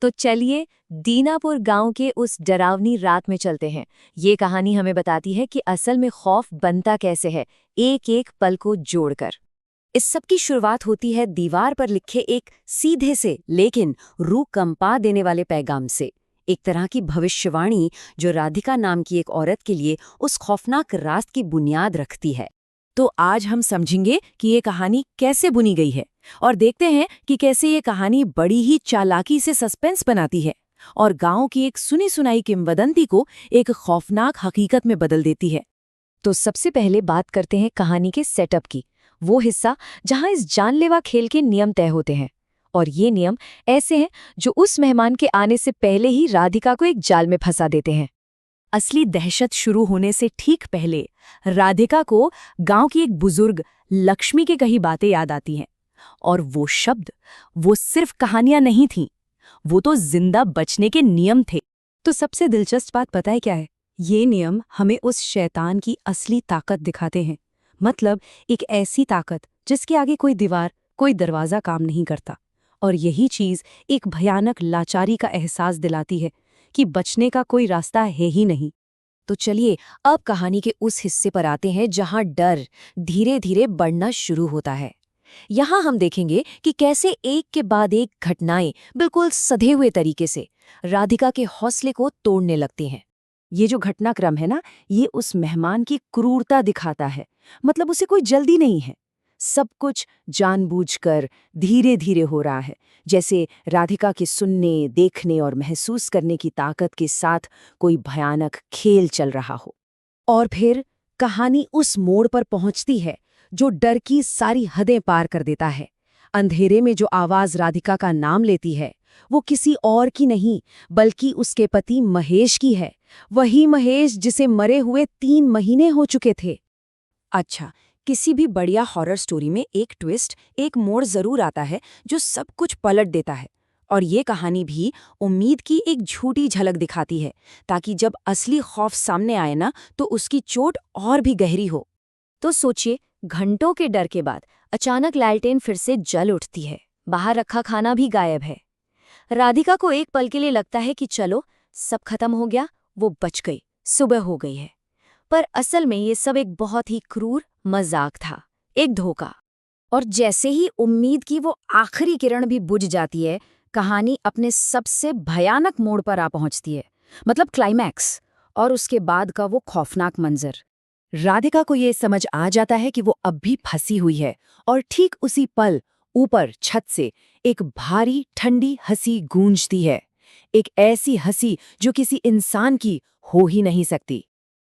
तो चलिए दीनापुर गांव के उस डरावनी रात में चलते हैं। ये कहानी हमें बताती है कि असल में खौफ बनता कैसे है, एक एक पल को जोड़कर। इस सब की शुरुआत होती है दीवार पर लिखे एक सीधे से लेकिन रूह कंपा देने वाले पैगाम से। एक तरह की भविष्यवाणी जो राधिका नाम की एक औरत के लिए उस खौफनाक रात की बुनियाद रखती है। तो आज हम समझेंगे कि ये कहानी कैसे बुनी गई है और देखते हैं कि कैसे ये कहानी बड़ी ही चालाकी से सस्पेंस बनाती है और गांव की एक सुनी सुनाई किंवदंती को एक खौफनाक हकीकत में बदल देती है। तो सबसे पहले बात करते हैं कहानी के सेटअप की, वो हिस्सा जहां इस जानलेवा खेल के नियम तय होते हैं। और ये नियम ऐसे हैं जो उस मेहमान के आने से पहले ही राधिका को एक जाल में फंसा देते हैं। असली दहशत शुरू होने से ठीक पहले राधिका को गांव की एक बुजुर्ग लक्ष्मी की कही बातें याद आती हैं। और वो शब्द, वो सिर्फ कहानियां नहीं थीं, वो तो जिंदा बचने के नियम थे। तो सबसे दिलचस्प बात पता है क्या है? ये नियम हमें उस शैतान की असली ताकत दिखाते हैं। मतलब एक ऐसी ताकत जिसके आगे कोई दीवार, कोई दरवाज़ा काम नहीं करता। और यही चीज़ एक भयानक लाचारी का एहसास दिलाती है कि बचने का कोई रास्ता है ही नहीं। तो चलिए अब कहानी के उस हिस्से पर आते हैं जहां डर धीरे धीरे बढ़ना शुरू होता है। यहाँ हम देखेंगे कि कैसे एक के बाद एक घटनाएं बिल्कुल सधे हुए तरीके से राधिका के हौसले को तोड़ने लगती हैं। ये जो घटनाक्रम है ना, ये उस मेहमान की क्रूरता दिखाता है। मतलब उसे कोई जल्दी नहीं है, सब कुछ जानबूझकर धीरे धीरे हो रहा है, जैसे राधिका के सुनने, देखने और महसूस करने की ताकत के साथ कोई भयानक खेल चल रहा हो। और फिर कहानी उस मोड़ पर पहुंचती है जो डर की सारी हदें पार कर देता है। अंधेरे में जो आवाज राधिका का नाम लेती है वो किसी और की नहीं बल्कि उसके पति महेश की है। वही महेश जिसे मरे हुए 3 महीने हो चुके थे। अच्छा, किसी भी बढ़िया हॉरर स्टोरी में एक ट्विस्ट, एक मोड़ जरूर आता है जो सब कुछ पलट देता है। और ये कहानी भी उम्मीद की एक झूठी झलक दिखाती है, ताकि जब असली खौफ सामने आए ना तो उसकी चोट और भी गहरी हो। तो सोचिए, घंटों के डर के बाद अचानक लालटेन फिर से जल उठती है, बाहर रखा खाना भी गायब है। राधिका को एक पल के लिए लगता है कि चलो सब खत्म हो गया, वो बच गई, सुबह हो गई है। पर असल में ये सब एक बहुत ही क्रूर मजाक था, एक धोखा। और जैसे ही उम्मीद की वो आखिरी किरण भी बुझ जाती है, कहानी अपने सबसे भयानक मोड़ पर आ पहुंचती है। मतलब क्लाइमैक्स और उसके बाद का वो खौफनाक मंजर। राधिका को ये समझ आ जाता है कि वो अब भी फंसी हुई है और ठीक उसी पल ऊपर छत से एक भारी ठंडी हंसी गूंजती है। एक ऐसी हंसी जो किसी इंसान की हो ही नहीं सकती।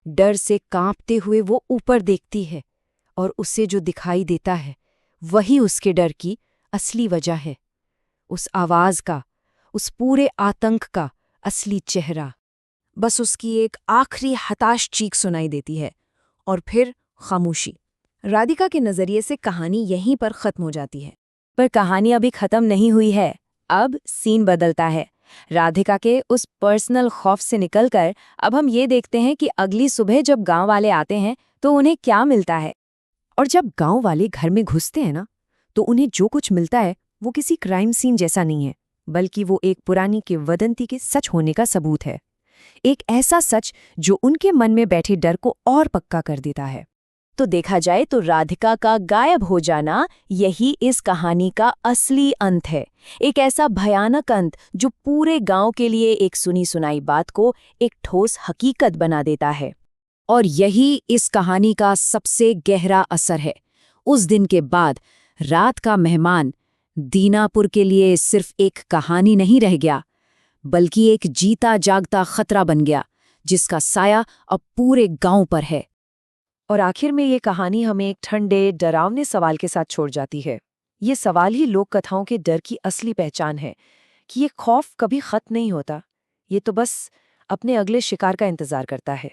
डर से कांपते हुए वो ऊपर देखती है और उसे जो दिखाई देता है वही उसके डर की असली वजह है। उस आवाज का, उस पूरे आतंक का असली चेहरा। बस उसकी एक आखिरी हताश चीख सुनाई देती है और फिर खामोशी। राधिका के नजरिए से कहानी यहीं पर खत्म हो जाती है। पर कहानी अभी खत्म नहीं हुई है। अब सीन बदलता है। राधिका के उस पर्सनल खौफ से निकलकर अब हम ये देखते हैं कि अगली सुबह जब गांव वाले आते हैं तो उन्हें क्या मिलता है। और जब गांव वाले घर में घुसते हैं ना, तो उन्हें जो कुछ मिलता है वो किसी क्राइम सीन जैसा नहीं है, बल्कि वो एक पुरानी किंवदंती के सच होने का सबूत है। एक ऐसा सच जो उनके मन में बैठे डर को और पक्का कर देता है। तो देखा जाए तो राधिका का गायब हो जाना यही इस कहानी का असली अंत है। एक ऐसा भयानक अंत जो पूरे गांव के लिए एक सुनी सुनाई बात को एक ठोस हकीकत बना देता है। और यही इस कहानी का सबसे गहरा असर है। उस दिन के बाद रात का मेहमान दीनापुर के लिए सिर्फ एक कहानी नहीं रह गया, बल्कि एक जीता जागता खतरा बन गया जिसका साया अब पूरे गांव पर है। और आखिर में ये कहानी हमें एक ठंडे, डरावने सवाल के साथ छोड़ जाती है। ये सवाल ही लोक कथाओं के डर की असली पहचान है कि ये खौफ कभी खत्म नहीं होता, ये तो बस अपने अगले शिकार का इंतजार करता है।